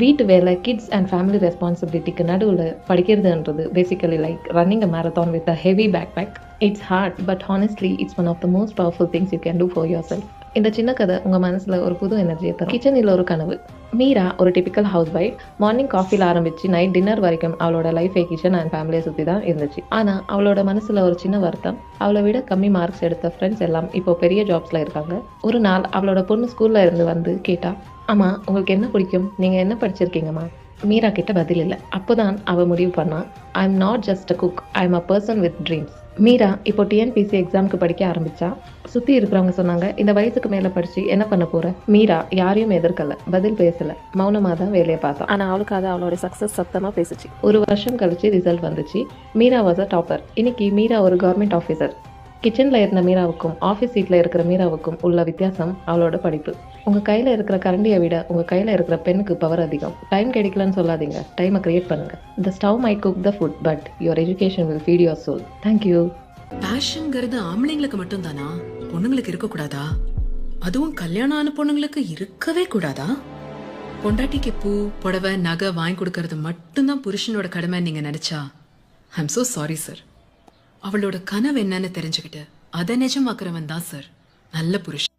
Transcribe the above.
வீட்டு வேலை, kids and family ரெஸ்பான்சிபிலிட்டிக்கு நடுவுல படிக்கிறதுன்றது basically like running a marathon with a heavy backpack. It's hard but honestly it's one of the most powerful things you can do for yourself. இந்த சின்ன கதை உங்க மனசுல ஒரு புது எனர்ஜியை தரும். கிச்சனில் ஒரு கனவு. மீரா ஒரு டிபிக்கல் ஹவுஸ் ஒய்ஃப். மார்னிங் காஃபில ஆரம்பிச்சு நைட் டின்னர் வரைக்கும் அவளோட லைஃபே கிச்சன் அண்ட் ஃபேமிலியை சுற்றி தான் இருந்துச்சு. ஆனா அவளோட மனசுல ஒரு சின்ன வருத்தம். அவளை விட கம்மி மார்க்ஸ் எடுத்த ஃப்ரெண்ட்ஸ் எல்லாம் இப்போ பெரிய ஜாப்ஸ்ல இருக்காங்க. ஒரு நாள் அவளோட பொண்ணு ஸ்கூல்ல இருந்து வந்து கேட்டா, அம்மா உங்களுக்கு என்ன பிடிக்கும், நீங்க என்ன படிச்சிருக்கீங்கம்மா? மீரா கிட்ட பதில் இல்லை. அப்போதான் அவ முடிவு பண்ணா, I am not just a cook, I am a person with dreams. Meera இப்போ டிஎன்பிசி எக்ஸாமுக்கு படிக்க ஆரம்பிச்சா. சுத்தி இருக்கிறவங்க சொன்னாங்க, இந்த வயசுக்கு மேல படிச்சு என்ன பண்ண போற? மீரா யாரையும் எதிர்க்கல, பதில் பேசல, மௌனமா தான் வேலையை பார்த்தா. ஆனா அவளுக்கு அது அவளோட சக்சஸ் சத்தமா பேசுச்சு. ஒரு வருஷம் கழிச்சு ரிசல்ட் வந்துச்சு. Meera was a topper. இன்னைக்கு மீரா ஒரு கவர்மெண்ட் ஆஃபீஸர். கிச்சனில் இருந்த மீராவுக்கும் ஆஃபீஸ் சீட்டில் இருக்கிற மீராவுக்கும் உள்ள வித்தியாசம் அவளோட படிப்பு. உங்கள் கையில் இருக்கிற கரண்டியை விட உங்கள் கையில் இருக்கிற பெண்ணுக்கு பவர் அதிகம். டைம் கிடைக்கலன்னு சொல்லாதீங்க, டைமை கிரியேட் பண்ணுங்க. The stove might cook the food but your education will feed your soul. Thank you. பேஷன்ங்கிறது ஆம்பளைங்களுக்கு மட்டும் தானா? பொண்ணுங்களுக்கு இருக்கக்கூடாதா? அதுவும் கல்யாணம் ஆன பொண்ணுங்களுக்கு இருக்கவே கூடாதா? பொண்டாட்டிக்கு பூ, புடவை, நகை வாங்கி கொடுக்கறது மட்டும்தான் புருஷனோட கடமை நீங்க நினைச்சா I am so sorry sir. அவளோட கனவு என்னன்னு தெரிஞ்சுக்கிட்டு அதை நிஜமாக்குறவன் தான் சார் நல்ல புருஷன்.